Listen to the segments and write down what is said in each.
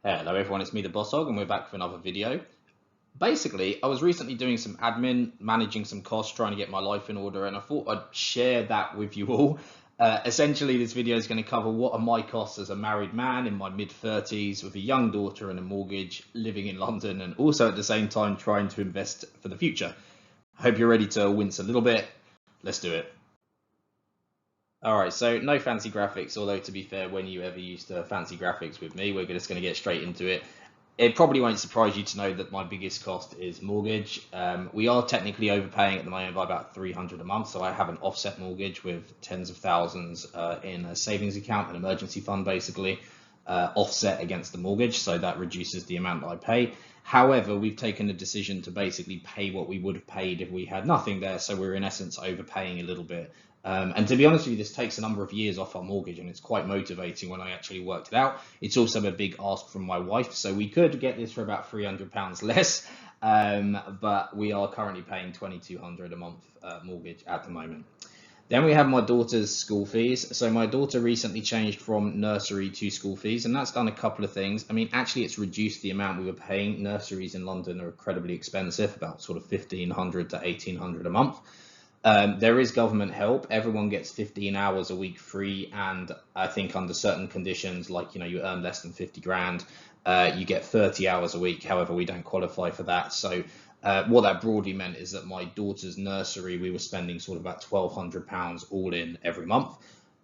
Hello everyone, it's me the Boss Hog and we're back for another video. Basically, I was recently doing some admin, managing some costs, trying to get my life in order, and I thought I'd share that with you all. Essentially, this video is going to cover what are my costs as a married man in my mid-30s with a young daughter and a mortgage, living in London, and also at the same time trying to invest for the future. I hope you're ready to wince a little bit. Let's do it. All right, so no fancy graphics, although to be fair, when you ever used fancy graphics with me, we're just going to get straight into it. It probably won't surprise you to know that my biggest cost is mortgage. We are technically overpaying at the moment by about 300 a month, so I have an offset mortgage with tens of thousands in a savings account, an emergency fund basically, offset against the mortgage, so that reduces the amount that I pay. However, we've taken a decision to basically pay what we would have paid if we had nothing there, so we're in essence overpaying a little bit. And to be honest with you, this takes a number of years off our mortgage, and it's quite motivating when I actually worked it out. It's also a big ask from my wife, so we could get this for about £300 less, but we are currently paying £2,200 a month mortgage at the moment. Then we have my daughter's school fees. So my daughter recently changed from nursery to school fees, and that's done a couple of things. I mean, actually, it's reduced the amount we were paying. Nurseries in London are incredibly expensive, about sort of 1,500 to 1,800 a month. There is government help. Everyone gets 15 hours a week free, and I think under certain conditions, like you earn less than 50 grand, you get 30 hours a week. However, we don't qualify for that. So what that broadly meant is that my daughter's nursery, we were spending sort of about £1,200 all in every month.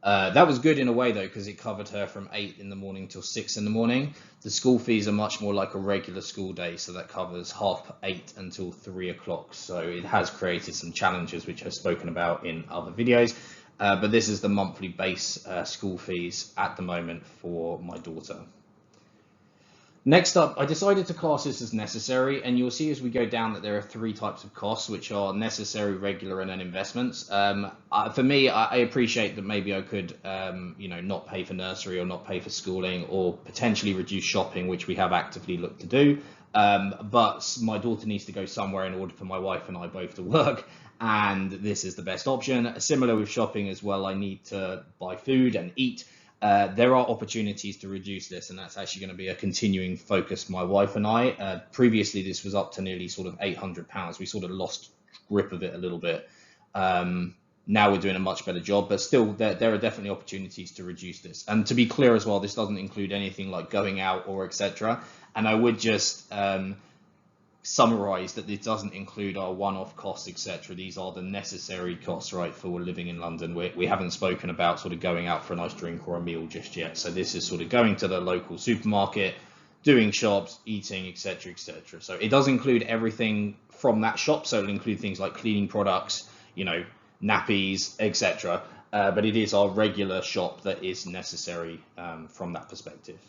That was good in a way though, because it covered her from 8 in the morning till 6 in the morning. The school fees are much more like a regular school day, so that covers 8:30 until 3 o'clock. So it has created some challenges, which I've spoken about in other videos. But this is the monthly base school fees at the moment for my daughter. Next up, I decided to class this as necessary, and you'll see as we go down that there are three types of costs, which are necessary, regular, and then investments. For me, I appreciate that maybe I could, not pay for nursery or not pay for schooling or potentially reduce shopping, which we have actively looked to do. But my daughter needs to go somewhere in order for my wife and I both to work, and this is the best option. Similar with shopping as well, I need to buy food and eat. There are opportunities to reduce this, and that's actually going to be a continuing focus for my wife and I. Previously, this was up to nearly sort of £800. We sort of lost grip of it a little bit. Now we're doing a much better job, but still there are definitely opportunities to reduce this. And to be clear as well, this doesn't include anything like going out or etc. And I would just summarize that this doesn't include our one-off costs, etc. These are the necessary costs, right, for living in London. We haven't spoken about sort of going out for a nice drink or a meal just yet. So this is sort of going to the local supermarket, doing shops, eating, etc., etc. So it does include everything from that shop. So it'll include things like cleaning products, nappies, etc. But it is our regular shop that is necessary from that perspective.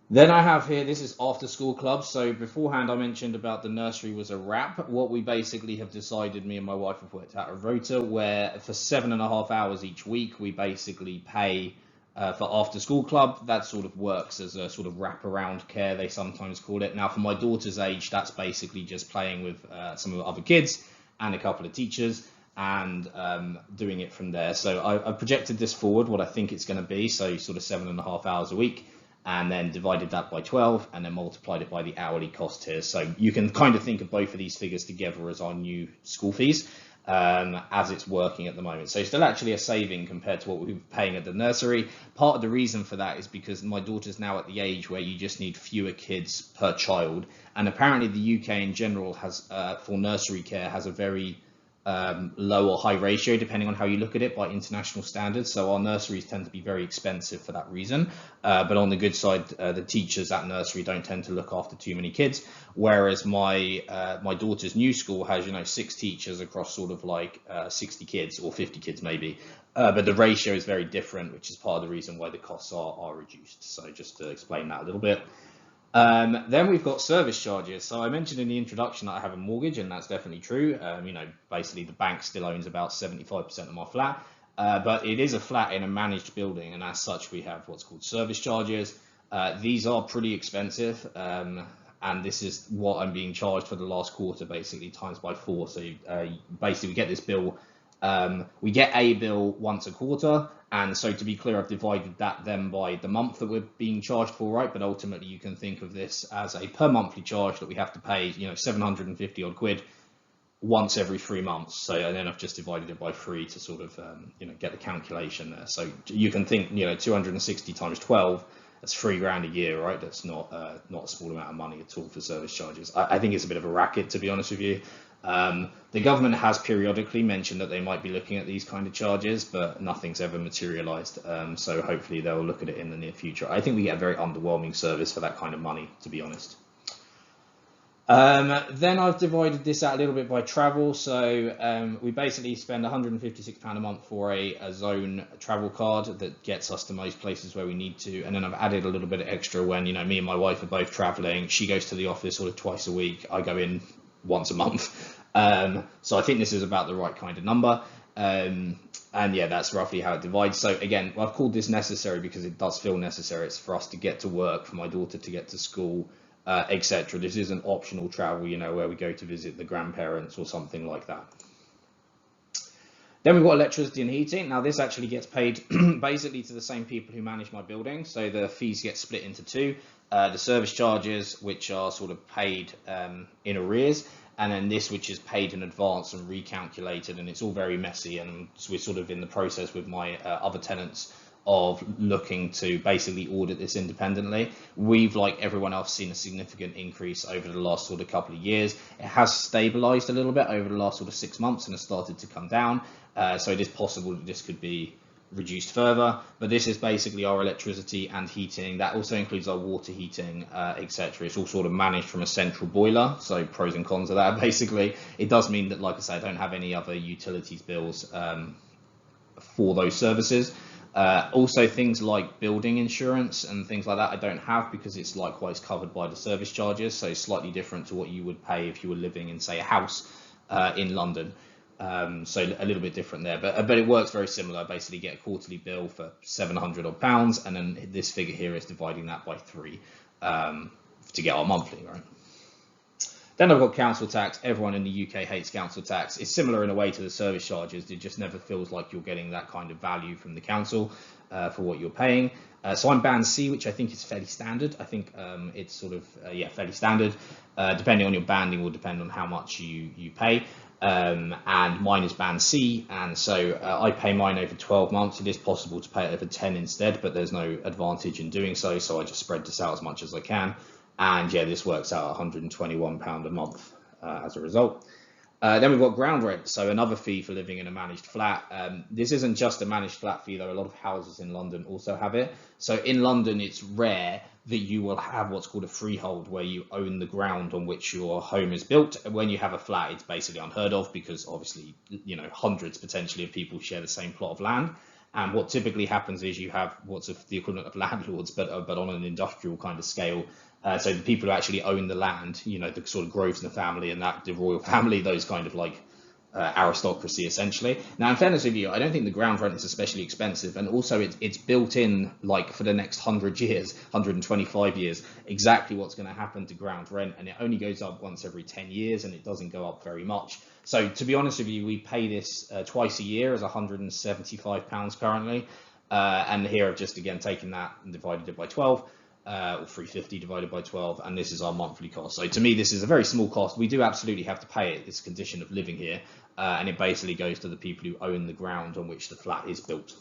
Then I have here, this is after school clubs. So beforehand, I mentioned about the nursery was a wrap. What we basically have decided, me and my wife have worked out a rota where for 7.5 hours each week, we basically pay for after school club. That sort of works as a sort of wraparound care, they sometimes call it. Now for my daughter's age, that's basically just playing with some of the other kids and a couple of teachers and doing it from there. So I projected this forward, what I think it's going to be. So sort of 7.5 hours a week, and then divided that by 12 and then multiplied it by the hourly cost here. So you can kind of think of both of these figures together as our new school fees as it's working at the moment. So still actually a saving compared to what we were paying at the nursery. Part of the reason for that is because my daughter's now at the age where you just need fewer kids per child. And apparently the UK in general has, for nursery care, has a very low or high ratio depending on how you look at it by international standards. So our nurseries tend to be very expensive for that reason, but on the good side, the teachers at nursery don't tend to look after too many kids, whereas my daughter's new school has 6 teachers across sort of like 60 kids or 50 kids maybe, but the ratio is very different, which is part of the reason why the costs are reduced. So just to explain that a little bit. Then we've got service charges. So I mentioned in the introduction that I have a mortgage, and that's definitely true. Basically the bank still owns about 75% of my flat, but it is a flat in a managed building, and as such we have what's called service charges. These are pretty expensive, and this is what I'm being charged for the last quarter, basically times by 4. So basically we get this bill We get a bill once a quarter, and so to be clear, I've divided that then by the month that we're being charged for, right? But ultimately, you can think of this as a per monthly charge that we have to pay, 750 odd quid once every 3 months. So, and then I've just divided it by 3 to sort of, get the calculation there. So you can think, 260 times 12, that's 3 grand a year, right? That's not a small amount of money at all for service charges. I think it's a bit of a racket, to be honest with you. The government has periodically mentioned that they might be looking at these kind of charges, but nothing's ever materialized. So hopefully they'll look at it in the near future. I think we get a very underwhelming service for that kind of money, to be honest. Then I've divided this out a little bit by travel. So we basically spend £156 a month for a zone travel card that gets us to most places where we need to. And then I've added a little bit of extra when, me and my wife are both traveling. She goes to the office sort of twice a week. I go in once a month. So I think this is about the right kind of number. And yeah, that's roughly how it divides. So again, I've called this necessary because it does feel necessary. It's for us to get to work, for my daughter to get to school, etc. This isn't optional travel, where we go to visit the grandparents or something like that. Then we've got electricity and heating. Now this actually gets paid basically to the same people who manage my building. So the fees get split into two. The service charges, which are sort of paid in arrears, and then this, which is paid in advance and recalculated, and it's all very messy. And we're sort of in the process with my other tenants of looking to basically audit this independently. We've, like everyone else, seen a significant increase over the last sort of couple of years. It has stabilized a little bit over the last sort of 6 months and has started to come down. So it is possible that this could be reduced further, but this is basically our electricity and heating. That also includes our water heating, etc. It's all sort of managed from a central boiler, so pros and cons of that. Basically, it does mean that, like I say, I don't have any other utilities bills for those services. Also, things like building insurance and things like that I don't have, because it's likewise covered by the service charges, so slightly different to what you would pay if you were living in, say, a house in London. So a little bit different there, but it works very similar. Basically get a quarterly bill for £700 odd, and then this figure here is dividing that by 3 to get our monthly, right? Then I've got council tax. Everyone in the UK hates council tax. It's similar in a way to the service charges. It just never feels like you're getting that kind of value from the council for what you're paying. So I'm band C, which I think is fairly standard. I think it's sort of, fairly standard. Depending on your banding will depend on how much you pay. And mine is band C, and so I pay mine over 12 months. It is possible to pay it over 10 instead, but there's no advantage in doing so, so I just spread this out as much as I can. And yeah, this works out £121 a month as a result. Then we've got ground rent, so another fee for living in a managed flat. This isn't just a managed flat fee, though. A lot of houses in London also have it. So in London, it's rare that you will have what's called a freehold, where you own the ground on which your home is built. And when you have a flat, it's basically unheard of, because obviously, hundreds potentially of people share the same plot of land. And what typically happens is you have what's the equivalent of landlords, but on an industrial kind of scale. So the people who actually own the land, the sort of Grosvenor family and the royal family, those kind of like aristocracy, essentially. Now, in fairness with you, I don't think the ground rent is especially expensive, and also it's built in, like, for the next 100 years, 125 years, exactly what's going to happen to ground rent, and it only goes up once every 10 years, and it doesn't go up very much. So to be honest with you, we pay this twice a year as £175 currently, and here I've just again taken that and divided it by 12. Or 350 divided by 12, and this is our monthly cost. So to me, this is a very small cost. We do absolutely have to pay it. It's a condition of living here, and it basically goes to the people who own the ground on which the flat is built.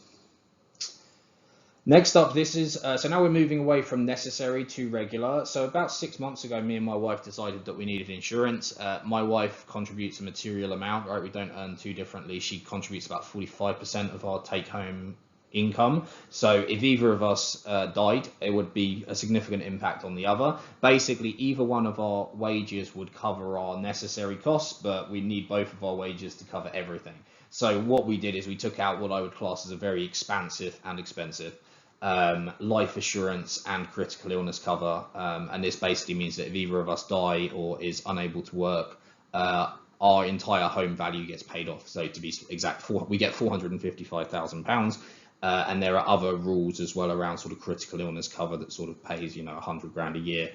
Next up, this is, so now we're moving away from necessary to regular. So about 6 months ago, me and my wife decided that we needed insurance. My wife contributes a material amount, right? We don't earn too differently. She contributes about 45% of our take-home income. So if either of us died, it would be a significant impact on the other. Basically, either one of our wages would cover our necessary costs, but we need both of our wages to cover everything. So what we did is we took out what I would class as a very expansive and expensive life assurance and critical illness cover. And this basically means that if either of us die or is unable to work, our entire home value gets paid off. So to be exact, we get £455,000. And there are other rules as well around sort of critical illness cover that sort of pays, 100 grand a year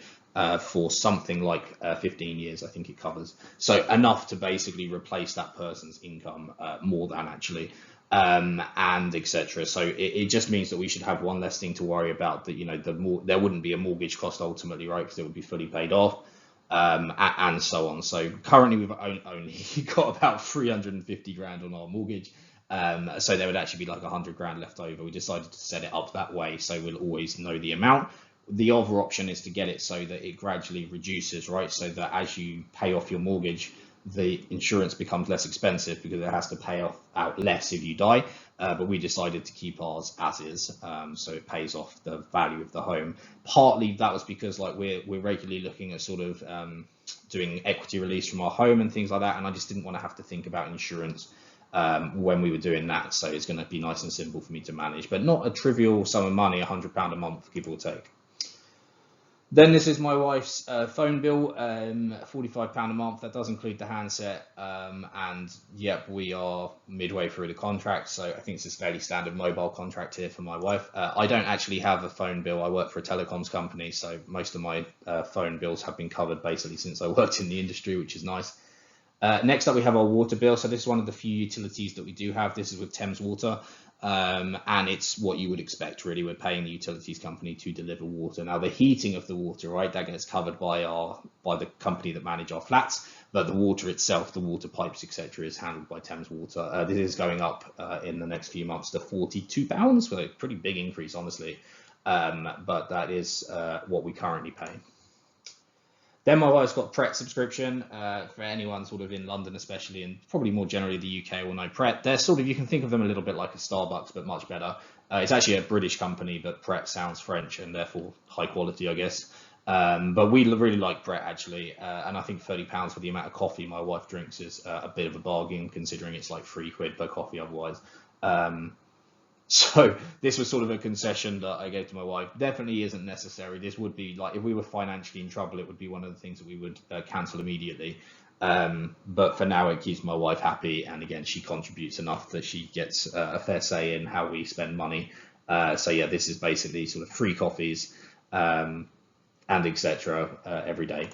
for something like 15 years, I think it covers. So enough to basically replace that person's income, more than actually, and etc. So it just means that we should have one less thing to worry about, that, there wouldn't be a mortgage cost ultimately, right? Because it would be fully paid off. And so on. So currently we've only got about 350 grand on our mortgage. So there would actually be like 100 grand left over. We decided to set it up that way so we'll always know the amount. The other option is to get it so that it gradually reduces, right? So that as you pay off your mortgage, the insurance becomes less expensive because it has to pay out less if you die. But we decided to keep ours as is, so it pays off the value of the home. Partly that was because like we're regularly looking at sort of doing equity release from our home and things like that, and I just didn't want to have to think about insurance when we were doing that. So it's going to be nice and simple for me to manage, but not a trivial sum of money, £100 a month, give or take. Then this is my wife's phone bill, £45 a month. That does include the handset, and yep, we are midway through the contract, so I think it's a fairly standard mobile contract here for my wife. I don't actually have a phone bill. I work for a telecoms company, so most of my phone bills have been covered basically since I worked in the industry, which is nice. Next up, we have our water bill. So this is one of the few utilities that we do have. This is with Thames Water. And it's what you would expect, really. We're paying the utilities company to deliver water. Now, the heating of the water, right, that gets covered by the company that manage our flats, but the water itself, the water pipes, etc., is handled by Thames Water. This is going up in the next few months to £42, so a pretty big increase, honestly. But that is what we currently pay. Then my wife's got Pret subscription. For anyone sort of in London especially, and probably more generally the UK will know Pret. They're sort of, you can think of them a little bit like a Starbucks, but much better. It's actually a British company, but Pret sounds French and therefore high quality, I guess. But we really like Pret actually, and I think £30 for the amount of coffee my wife drinks is a bit of a bargain, considering it's like £3 per coffee otherwise. So this was sort of a concession that I gave to my wife. Definitely isn't necessary. This would be like, if we were financially in trouble, it would be one of the things that we would cancel immediately. But for now, it keeps my wife happy. And again, she contributes enough that she gets a fair say in how we spend money. So yeah, this is basically sort of free coffees and etc. Every day.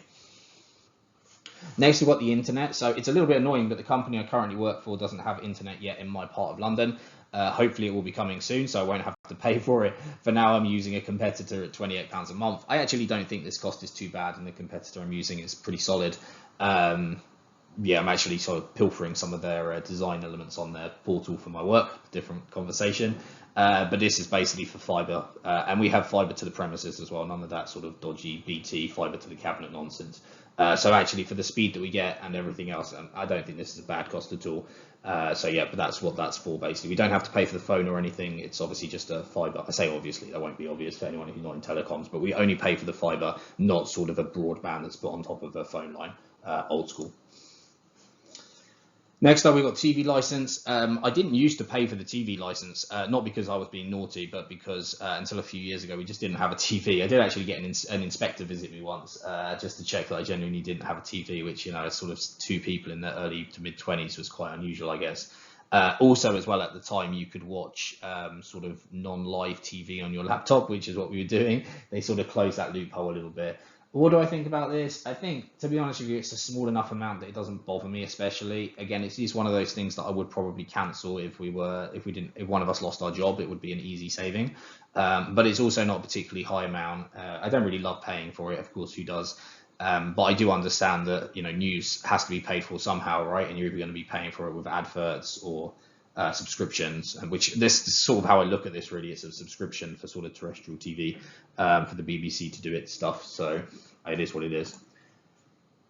Next, we've got the internet. So it's a little bit annoying, but the company I currently work for doesn't have internet yet in my part of London. Hopefully it will be coming soon, so I won't have to pay for it. For now, I'm using a competitor at £28 a month. I actually don't think this cost is too bad, and the competitor I'm using is pretty solid. Yeah, I'm actually sort of pilfering some of their design elements on their portal for my work, different conversation. But this is basically for fiber, and we have fiber to the premises as well, none of that sort of dodgy BT fiber to the cabinet nonsense. So actually for the speed that we get and everything else, I don't think this is a bad cost at all. So yeah, but that's what that's for basically. We don't have to pay for the phone or anything. It's obviously just a fiber. I say obviously, that won't be obvious for anyone who's not in telecoms, but we only pay for the fiber, not sort of a broadband that's put on top of a phone line, old school. Next up, we've got TV license. I didn't used to pay for the TV license, not because I was being naughty, but because until a few years ago, we just didn't have a TV. I did actually get an inspector visit me once, just to check that I genuinely didn't have a TV, which, sort of two people in their early to mid 20s was quite unusual, I guess. Also, as well, at the time, you could watch sort of non-live TV on your laptop, which is what we were doing. They sort of closed that loophole a little bit. What do I think about this? I think, to be honest with you, it's a small enough amount that it doesn't bother me especially. Again, it's one of those things that I would probably cancel if one of us lost our job. It would be an easy saving, but it's also not a particularly high amount. I don't really love paying for it, of course, who does? But I do understand that news has to be paid for somehow, right? And you're either going to be paying for it with adverts or subscriptions, and which this is sort of how I look at this. Really, it's a subscription for sort of terrestrial TV, for the BBC to do its stuff. So it is what it is.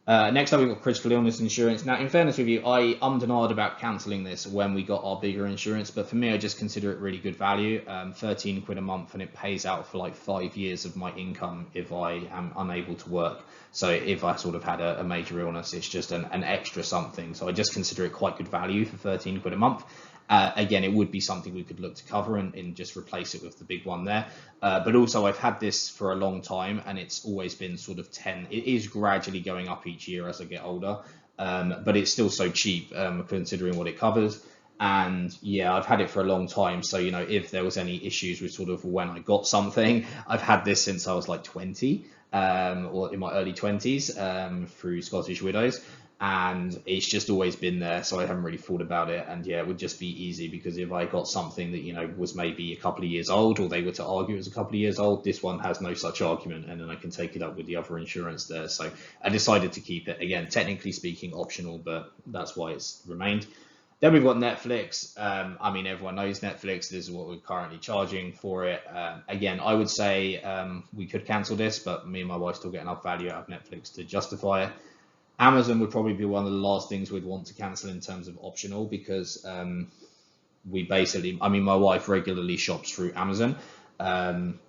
Next up, we've got critical illness insurance. Now, in fairness with you, I ummed and ahed about cancelling this when we got our bigger insurance, but for me, I just consider it really good value. 13 quid a month, and it pays out for like 5 years of my income if I am unable to work. So if I sort of had a major illness, it's just an extra something. So I just consider it quite good value for 13 quid a month. Again, it would be something we could look to cover and just replace it with the big one there. But also, I've had this for a long time, and it's always been sort of 10. It is gradually going up each year as I get older, but it's still so cheap considering what it covers. And yeah, I've had it for a long time. So, if there was any issues with sort of when I got something, I've had this since I was like 20, or in my early 20s, through Scottish Widows. And it's just always been there. So I haven't really thought about it. And yeah, it would just be easy because if I got something that, was maybe a couple of years old, or they were to argue it was a couple of years old, this one has no such argument. And then I can take it up with the other insurance there. So I decided to keep it. Again, technically speaking, optional, but that's why it's remained. Then we've got Netflix. I mean, everyone knows Netflix. This is what we're currently charging for it. Again, I would say we could cancel this, but me and my wife still get enough value out of Netflix to justify it. Amazon would probably be one of the last things we'd want to cancel in terms of optional, because we basically, I mean, my wife regularly shops through Amazon. Um,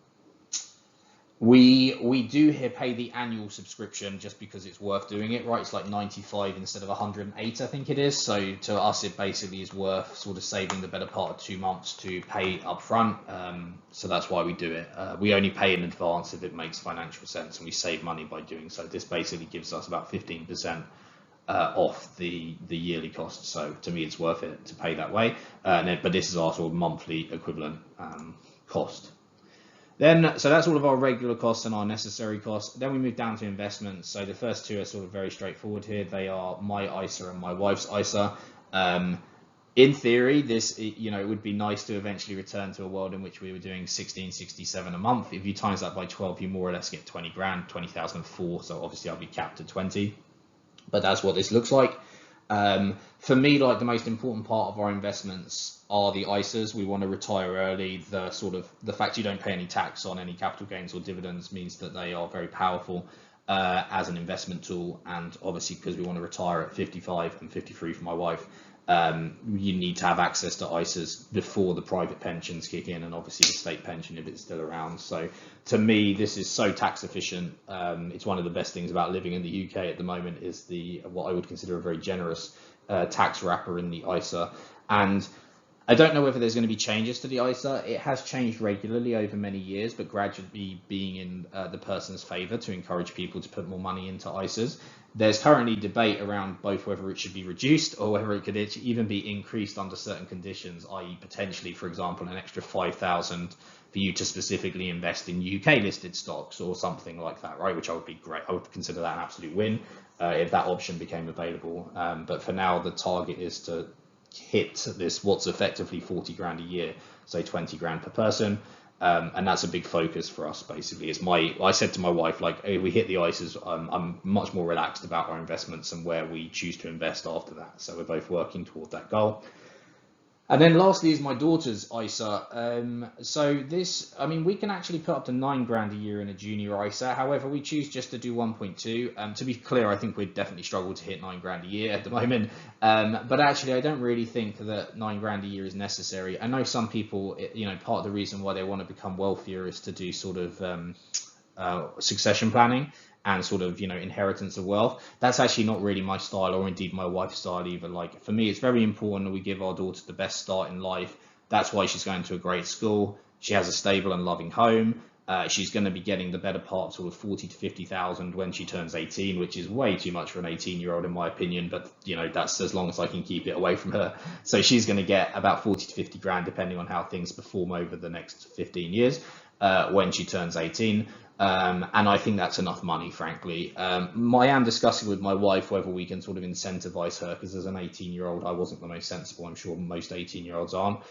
we do here pay the annual subscription just because it's worth doing it, right? It's like 95 instead of 108, I think it is. So to us, it basically is worth sort of saving the better part of 2 months to pay up front. So that's why we do it. We only pay in advance if it makes financial sense, and we save money by doing so. This basically gives us about 15% off the yearly cost. So to me, it's worth it to pay that way. But this is our sort of monthly equivalent cost. So that's all of our regular costs and our necessary costs. Then we move down to investments. So the first two are sort of very straightforward here. They are my ISA and my wife's ISA. In theory, it would be nice to eventually return to a world in which we were doing 1667 a month. If you times that by 12, you more or less get 20 grand, 20,004. So obviously I'll be capped at 20, but that's what this looks like. For me, like, the most important part of our investments are the ISAs. We want to retire early. The fact you don't pay any tax on any capital gains or dividends means that they are very powerful as an investment tool. And obviously, because we want to retire at 55 and 53 for my wife, you need to have access to ISAs before the private pensions kick in, and obviously the state pension if it's still around. So to me, this is so tax efficient. It's one of the best things about living in the UK at the moment is what I would consider a very generous tax wrapper in the ISA. And I don't know whether there's going to be changes to the ISA. It has changed regularly over many years, but gradually being in the person's favour to encourage people to put more money into ISAs. There's currently debate around both whether it should be reduced or whether it could even be increased under certain conditions, i.e. potentially, for example, an extra 5,000 for you to specifically invest in UK listed stocks or something like that, right? Which I would be great. I would consider that an absolute win if that option became available. But for now, the target is to hit this what's effectively 40 grand a year, so 20 grand per person. And that's a big focus for us. Basically, I said to my wife, like, if we hit the ISAs, I'm much more relaxed about our investments and where we choose to invest after that. So we're both working toward that goal. And then lastly is my daughter's ISA. So we can actually put up to 9 grand a year in a junior ISA. However, we choose just to do 1.2. To be clear, I think we'd definitely struggle to hit 9 grand a year at the moment. But actually, I don't really think that 9 grand a year is necessary. I know some people, part of the reason why they want to become wealthier is to do sort of succession planning and sort of, inheritance of wealth. That's actually not really my style, or indeed my wife's style either. Like, for me, it's very important that we give our daughter the best start in life. That's why she's going to a great school. She has a stable and loving home. She's going to be getting the better part, sort of 40 to 50,000 when she turns 18, which is way too much for an 18-year-old in my opinion. But that's as long as I can keep it away from her. So she's going to get about 40 to 50 grand, depending on how things perform over the next 15 years when she turns 18. And I think that's enough money, frankly. I am discussing with my wife whether we can sort of incentivize her, because as an 18-year-old, I wasn't the most sensible. I'm sure most 18-year-olds aren't.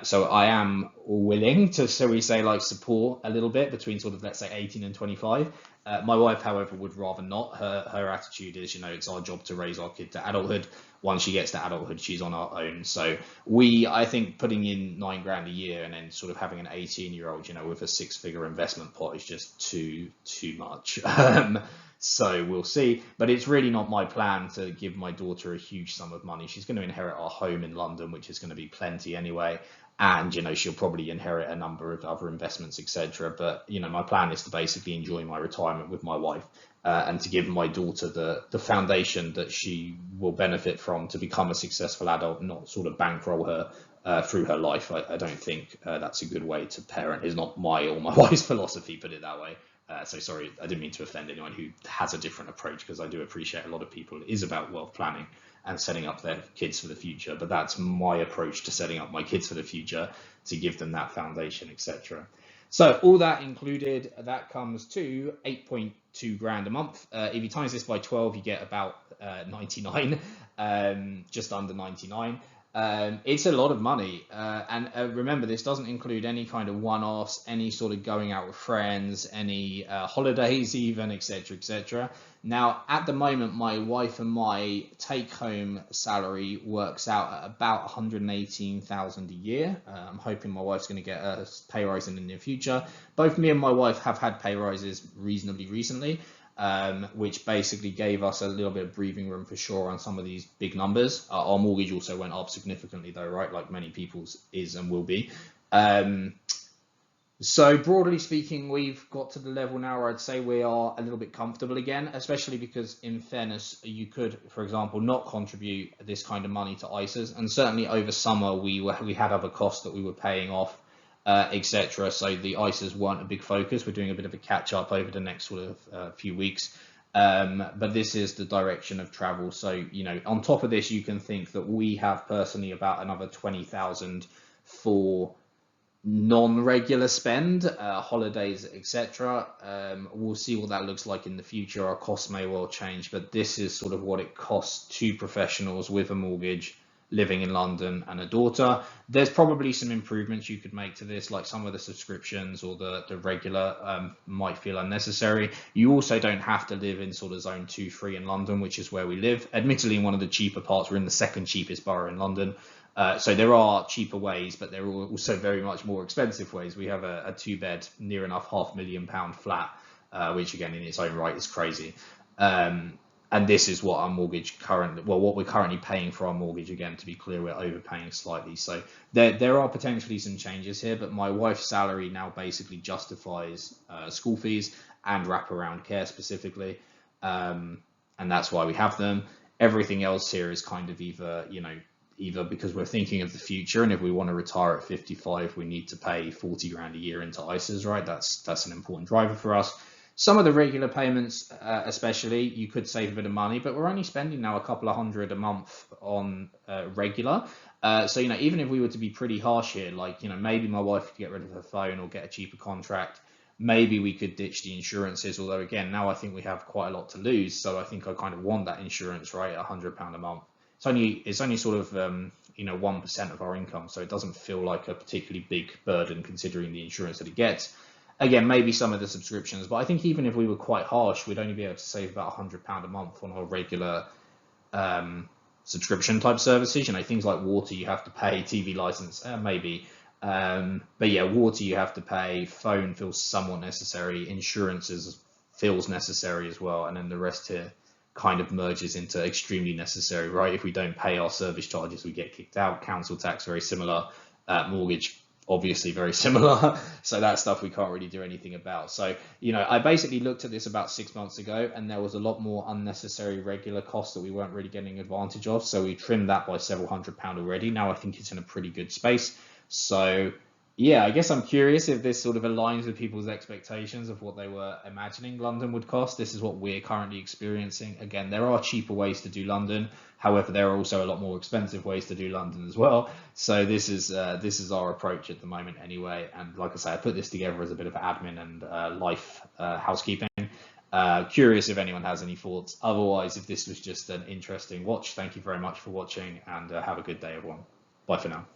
So I am willing to, so we say, like, support a little bit between sort of, let's say, 18 and 25. My wife, however, would rather not. Her attitude is, it's our job to raise our kid to adulthood. Once she gets to adulthood, she's on her own. So I think putting in 9 grand a year and then sort of having an 18-year-old, with a 6-figure investment pot is just too much. So we'll see. But it's really not my plan to give my daughter a huge sum of money. She's going to inherit our home in London, which is going to be plenty anyway. And, she'll probably inherit a number of other investments, etc. But, my plan is to basically enjoy my retirement with my wife and to give my daughter the foundation that she will benefit from to become a successful adult, not sort of bankroll her through her life. I don't think that's a good way to parent. It's not my or my wife's philosophy, put it that way. So sorry, I didn't mean to offend anyone who has a different approach, because I do appreciate a lot of people. It is about wealth planning and setting up their kids for the future. But that's my approach to setting up my kids for the future, to give them that foundation, etc. So all that included, that comes to 8.2 grand a month. If you times this by 12, you get about 99, just under 99. It's a lot of money, and remember, this doesn't include any kind of one-offs, any sort of going out with friends, any holidays even, etc., etc. Now, at the moment, my wife and my take-home salary works out at about 118,000 a year. I'm hoping my wife's going to get a pay rise in the near future. Both me and my wife have had pay rises reasonably recently, which basically gave us a little bit of breathing room for sure on some of these big numbers. Our mortgage also went up significantly though, right? Like many people's is and will be. So broadly speaking, we've got to the level now where I'd say we are a little bit comfortable again, especially because in fairness, you could, for example, not contribute this kind of money to ISAs. And certainly over summer, we had other costs that we were paying off, etc. So the ISAs weren't a big focus. We're doing a bit of a catch up over the next sort of few weeks. But this is the direction of travel. So, on top of this, you can think that we have personally about another 20,000 for non-regular spend, holidays, etc. We'll see what that looks like in the future. Our costs may well change, but this is sort of what it costs to professionals with a mortgage living in London and a daughter. There's probably some improvements you could make to this, like some of the subscriptions or the regular might feel unnecessary. You also don't have to live in sort of zone 2, 3 in London, which is where we live. Admittedly, in one of the cheaper parts, we're in the second cheapest borough in London. So there are cheaper ways, but there are also very much more expensive ways. We have a 2-bed, near enough £500,000 flat, which again in its own right is crazy. And this is what our mortgage what we're currently paying for our mortgage. Again, to be clear, we're overpaying slightly. So there are potentially some changes here, but my wife's salary now basically justifies school fees and wraparound care specifically. And that's why we have them. Everything else here is kind of either because we're thinking of the future, and if we want to retire at 55, we need to pay 40 grand a year into ISAs, right? That's an important driver for us. Some of the regular payments, especially, you could save a bit of money, but we're only spending now a couple of hundred a month on regular. So, even if we were to be pretty harsh here, like, maybe my wife could get rid of her phone or get a cheaper contract. Maybe we could ditch the insurances, although again, now I think we have quite a lot to lose. So I think I kind of want that insurance, right? £100 a month. It's only sort of 1% of our income, so it doesn't feel like a particularly big burden considering the insurance that it gets. Again, maybe some of the subscriptions, but I think even if we were quite harsh, we'd only be able to save about £100 a month on our regular subscription type services. Things like water you have to pay, TV license maybe, but yeah, water you have to pay, phone feels somewhat necessary, insurances feels necessary as well, and then the rest here kind of merges into extremely necessary, right? If we don't pay our service charges, we get kicked out. Council tax, very similar. Mortgage, obviously very similar. So that stuff we can't really do anything about. So, I basically looked at this about 6 months ago, and there was a lot more unnecessary regular costs that we weren't really getting advantage of. So we trimmed that by several £100 already. Now I think it's in a pretty good space. So yeah, I guess I'm curious if this sort of aligns with people's expectations of what they were imagining London would cost. This is what we're currently experiencing. Again, there are cheaper ways to do London. However, there are also a lot more expensive ways to do London as well. So this is our approach at the moment anyway. And like I say, I put this together as a bit of admin and life housekeeping. Curious if anyone has any thoughts. Otherwise, if this was just an interesting watch, thank you very much for watching, and have a good day, everyone. Bye for now.